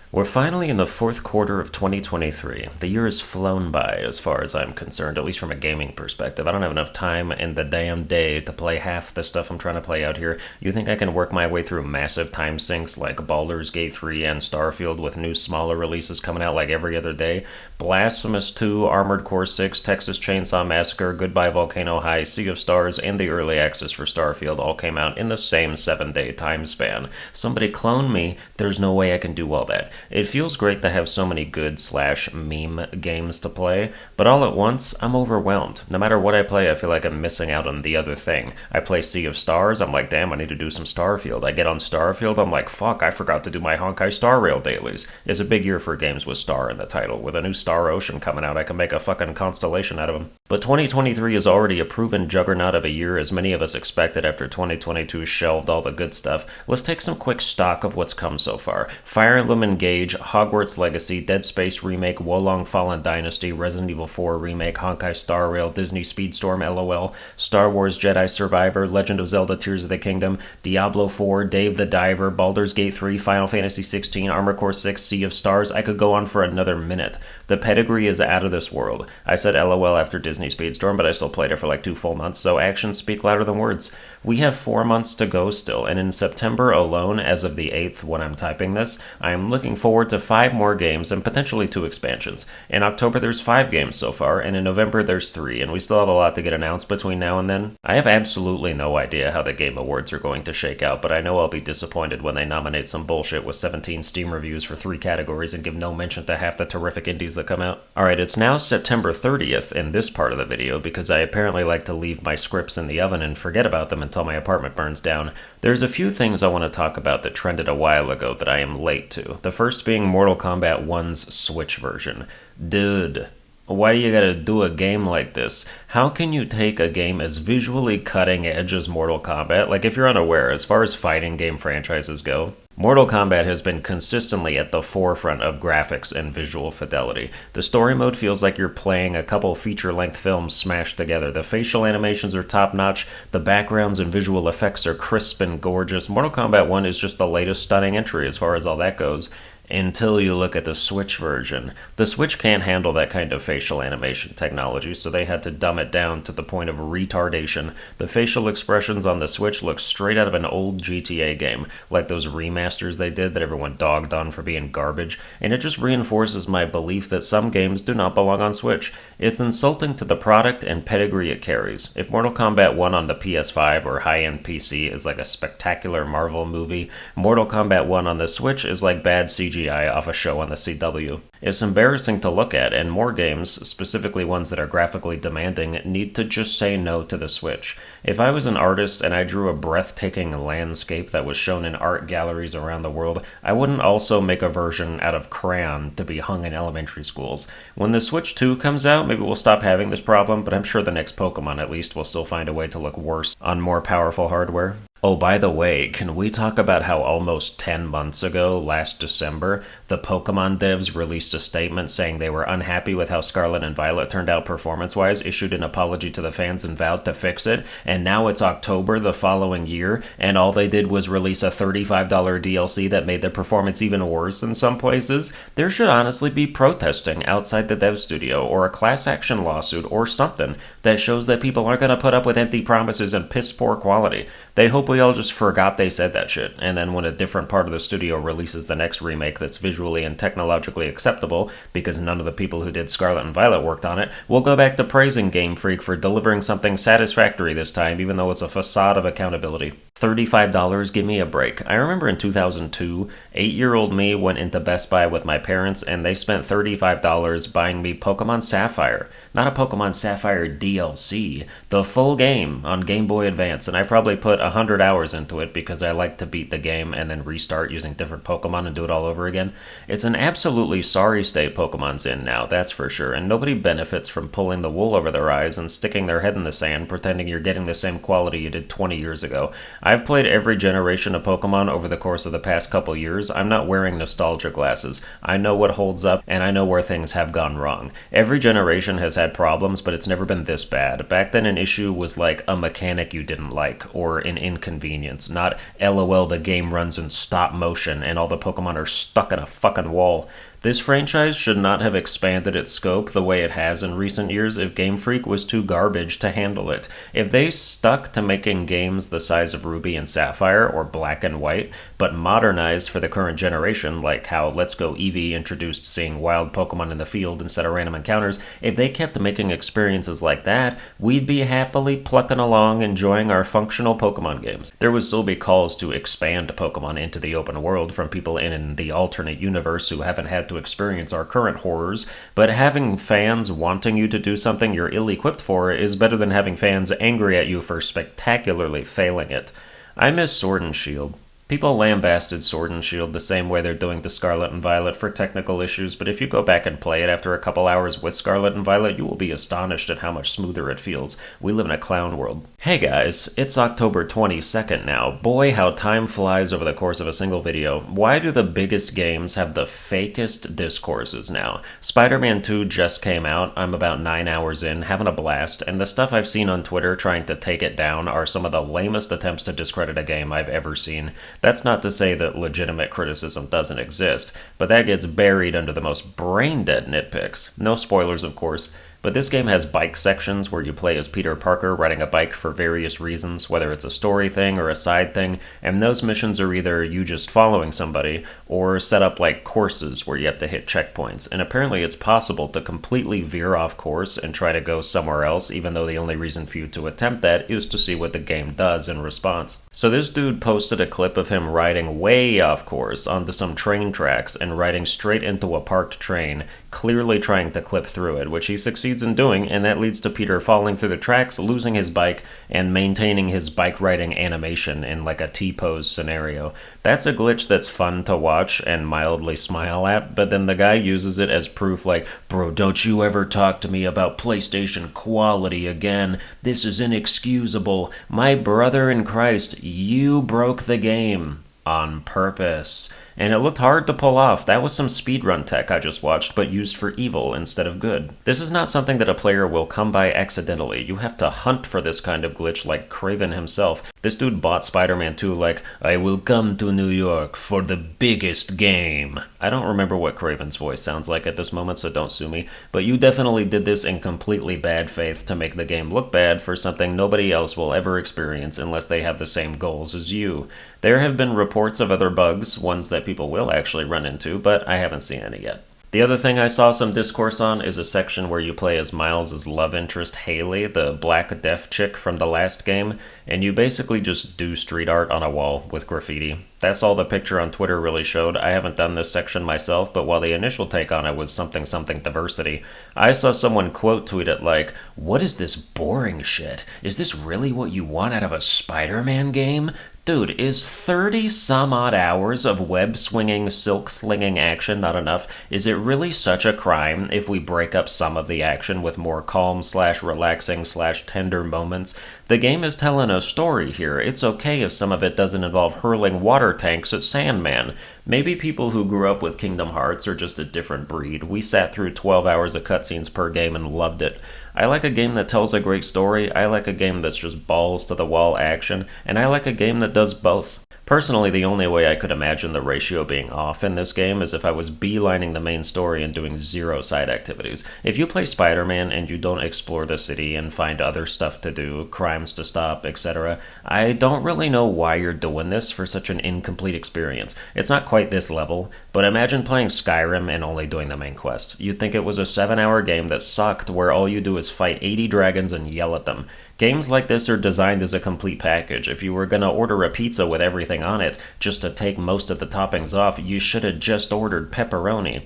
We're finally in the fourth quarter of 2023. The year has flown by as far as I'm concerned, at least from a gaming perspective. I don't have enough time in the damn day to play half the stuff I'm trying to play out here. You think I can work my way through massive time sinks like Baldur's Gate 3 and Starfield with new smaller releases coming out like every other day? Blasphemous 2, Armored Core 6, Texas Chainsaw Massacre, Goodbye Volcano High, Sea of Stars, and the early access for Starfield all came out in the same 7-day time span. Somebody clone me, there's no way I can do all that. It feels great to have so many good/meme games to play, but all at once, I'm overwhelmed. No matter what I play, I feel like I'm missing out on the other thing. I play Sea of Stars, I'm like, damn, I need to do some Starfield. I get on Starfield, I'm like, fuck, I forgot to do my Honkai Star Rail dailies. It's a big year for games with Star in the title. With a new Star Ocean coming out, I can make a fucking constellation out of them. But 2023 is already a proven juggernaut of a year, as many of us expected after 2022 shelved all the good stuff. Let's take some quick stock of what's come so far. Fire Emblem Engage, Hogwarts Legacy, Dead Space Remake, Wolong Fallen Dynasty, Resident Evil 4 Remake, Honkai Star Rail, Disney Speedstorm LOL, Star Wars Jedi Survivor, Legend of Zelda Tears of the Kingdom, Diablo 4, Dave the Diver, Baldur's Gate 3, Final Fantasy 16, Armored Core 6, Sea of Stars. I could go on for another minute. The pedigree is out of this world. I said LOL after Disney Speedstorm, but I still played it for like 2 full months, so actions speak louder than words. We have 4 months to go still, and in September alone, as of the 8th when I'm typing this, I am looking forward to 5 more games and potentially 2 expansions. In October there's 5 games so far, and in November there's 3, and we still have a lot to get announced between now and then. I have absolutely no idea how the Game Awards are going to shake out, but I know I'll be disappointed when they nominate some bullshit with 17 Steam reviews for 3 categories and give no mention to half the terrific indies that come out. Alright, it's now September 30th in this part of the video because I apparently like to leave my scripts in the oven and forget about them until my apartment burns down. There's a few things I want to talk about that trended a while ago that I am late to. The first being Mortal Kombat 1's Switch version. Dude, why do you gotta do a game like this? How can you take a game as visually cutting edge as Mortal Kombat? Like, if you're unaware, as far as fighting game franchises go, Mortal Kombat has been consistently at the forefront of graphics and visual fidelity. The story mode feels like you're playing a couple feature-length films smashed together. The facial animations are top-notch, the backgrounds and visual effects are crisp and gorgeous. Mortal Kombat 1 is just the latest stunning entry as far as all that goes. Until you look at the Switch version. The Switch can't handle that kind of facial animation technology, so they had to dumb it down to the point of retardation. The facial expressions on the Switch look straight out of an old GTA game, like those remasters they did that everyone dogged on for being garbage, and it just reinforces my belief that some games do not belong on Switch. It's insulting to the product and pedigree it carries. If Mortal Kombat 1 on the PS5 or high-end PC is like a spectacular Marvel movie, Mortal Kombat 1 on the Switch is like bad CGI off a show on the CW. It's embarrassing to look at, and more games, specifically ones that are graphically demanding, need to just say no to the Switch. If I was an artist and I drew a breathtaking landscape that was shown in art galleries around the world, I wouldn't also make a version out of crayon to be hung in elementary schools. When the Switch 2 comes out, maybe we'll stop having this problem, but I'm sure the next Pokemon at least will still find a way to look worse on more powerful hardware. Oh, by the way, can we talk about how almost 10 months ago, last December, the Pokemon devs released a statement saying they were unhappy with how Scarlet and Violet turned out performance-wise, issued an apology to the fans and vowed to fix it, and now it's October the following year, and all they did was release a $35 DLC that made the performance even worse in some places? There should honestly be protesting outside the dev studio, or a class action lawsuit, or something that shows that people aren't going to put up with empty promises and piss-poor quality. They hope we all just forgot they said that shit, and then when a different part of the studio releases the next remake that's visually and technologically acceptable, because none of the people who did Scarlet and Violet worked on it, we'll go back to praising Game Freak for delivering something satisfactory this time, even though it's a facade of accountability. $35, give me a break. I remember in 2002, 8-year-old me went into Best Buy with my parents and they spent $35 buying me Pokemon Sapphire. Not a Pokemon Sapphire DLC, the full game on Game Boy Advance, and I probably put 100 hours into it because I like to beat the game and then restart using different Pokemon and do it all over again. It's an absolutely sorry state Pokemon's in now, that's for sure, and nobody benefits from pulling the wool over their eyes and sticking their head in the sand pretending you're getting the same quality you did 20 years ago. I've played every generation of Pokemon over the course of the past couple years. I'm not wearing nostalgia glasses. I know what holds up, and I know where things have gone wrong. Every generation has had had problems, but it's never been this bad. Back then, an issue was like a mechanic you didn't like, or an inconvenience, not LOL the game runs in stop motion and all the Pokemon are stuck in a fucking wall. This franchise should not have expanded its scope the way it has in recent years if Game Freak was too garbage to handle it. If they stuck to making games the size of Ruby and Sapphire or Black and White, but modernized for the current generation, like how Let's Go Eevee introduced seeing wild Pokemon in the field instead of random encounters, if they kept making experiences like that, we'd be happily plucking along enjoying our functional Pokemon games. There would still be calls to expand Pokemon into the open world from people in the alternate universe who haven't had to experience our current horrors, but having fans wanting you to do something you're ill-equipped for is better than having fans angry at you for spectacularly failing it. I miss Sword and Shield. People lambasted Sword and Shield the same way they're doing to Scarlet and Violet for technical issues, but if you go back and play it after a couple hours with Scarlet and Violet, you will be astonished at how much smoother it feels. We live in a clown world. Hey guys, it's October 22nd now. Boy, how time flies over the course of a single video. Why do the biggest games have the fakest discourses now? Spider-Man 2 just came out, I'm about 9 hours in, having a blast, and the stuff I've seen on Twitter trying to take it down are some of the lamest attempts to discredit a game I've ever seen. That's not to say that legitimate criticism doesn't exist, but that gets buried under the most brain-dead nitpicks. No spoilers, of course, but this game has bike sections where you play as Peter Parker riding a bike for various reasons, whether it's a story thing or a side thing, and those missions are either you just following somebody or set up like courses where you have to hit checkpoints, and apparently it's possible to completely veer off course and try to go somewhere else, even though the only reason for you to attempt that is to see what the game does in response. So this dude posted a clip of him riding way off course onto some train tracks and riding straight into a parked train, clearly trying to clip through it, which he succeeds in doing, and that leads to Peter falling through the tracks, losing his bike, and maintaining his bike riding animation in like a T-pose scenario. That's a glitch that's fun to watch and mildly smile at, but then the guy uses it as proof like, bro, don't you ever talk to me about PlayStation quality again. This is inexcusable. My brother in Christ, you broke the game on purpose. And it looked hard to pull off. That was some speedrun tech I just watched, but used for evil instead of good. This is not something that a player will come by accidentally. You have to hunt for this kind of glitch like Craven himself. This dude bought Spider-Man 2 like, I will come to New York for the biggest game. I don't remember what Craven's voice sounds like at this moment, so don't sue me, but you definitely did this in completely bad faith to make the game look bad for something nobody else will ever experience unless they have the same goals as you. There have been reports of other bugs, ones that people will actually run into, but I haven't seen any yet. The other thing I saw some discourse on is a section where you play as Miles' love interest Haley, the black deaf chick from the last game, and you basically just do street art on a wall with graffiti. That's all the picture on Twitter really showed. I haven't done this section myself, but while the initial take on it was something diversity, I saw someone quote tweet it like, what is this boring shit? Is this really what you want out of a Spider-Man game? Dude, is 30 some odd hours of web-swinging, silk-slinging action not enough? Is it really such a crime if we break up some of the action with more calm/relaxing/tender moments? The game is telling a story here. It's okay if some of it doesn't involve hurling water tanks at Sandman. Maybe people who grew up with Kingdom Hearts are just a different breed. We sat through 12 hours of cutscenes per game and loved it. I like a game that tells a great story, I like a game that's just balls-to-the-wall action, and I like a game that does both. Personally, the only way I could imagine the ratio being off in this game is if I was beelining the main story and doing zero side activities. If you play Spider-Man and you don't explore the city and find other stuff to do, crimes to stop, etc., I don't really know why you're doing this for such an incomplete experience. It's not quite this level, but imagine playing Skyrim and only doing the main quest. You'd think it was a 7-hour game that sucked where all you do is fight 80 dragons and yell at them. Games like this are designed as a complete package. If you were gonna order a pizza with everything on it, just to take most of the toppings off, you should have just ordered pepperoni.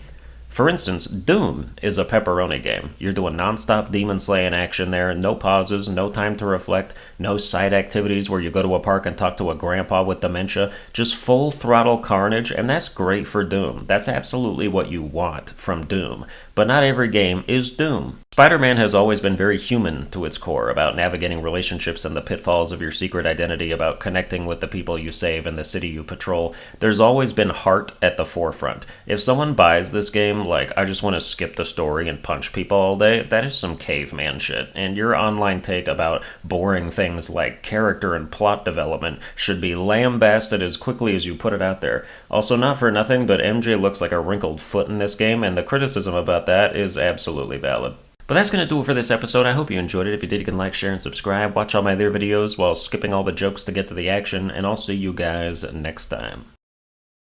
For instance, Doom is a pepperoni game. You're doing non-stop demon slaying action there, no pauses, no time to reflect, no side activities where you go to a park and talk to a grandpa with dementia, just full throttle carnage, and that's great for Doom. That's absolutely what you want from Doom. But not every game is Doom. Spider-Man has always been very human to its core, about navigating relationships and the pitfalls of your secret identity, about connecting with the people you save and the city you patrol. There's always been heart at the forefront. If someone buys this game like, I just want to skip the story and punch people all day, that is some caveman shit. And your online take about boring things like character and plot development should be lambasted as quickly as you put it out there. Also, not for nothing, but MJ looks like a wrinkled foot in this game, and the criticism about that is absolutely valid. But that's going to do it for this episode. I hope you enjoyed it. If you did, you can like, share, and subscribe. Watch all my other videos while skipping all the jokes to get to the action, and I'll see you guys next time.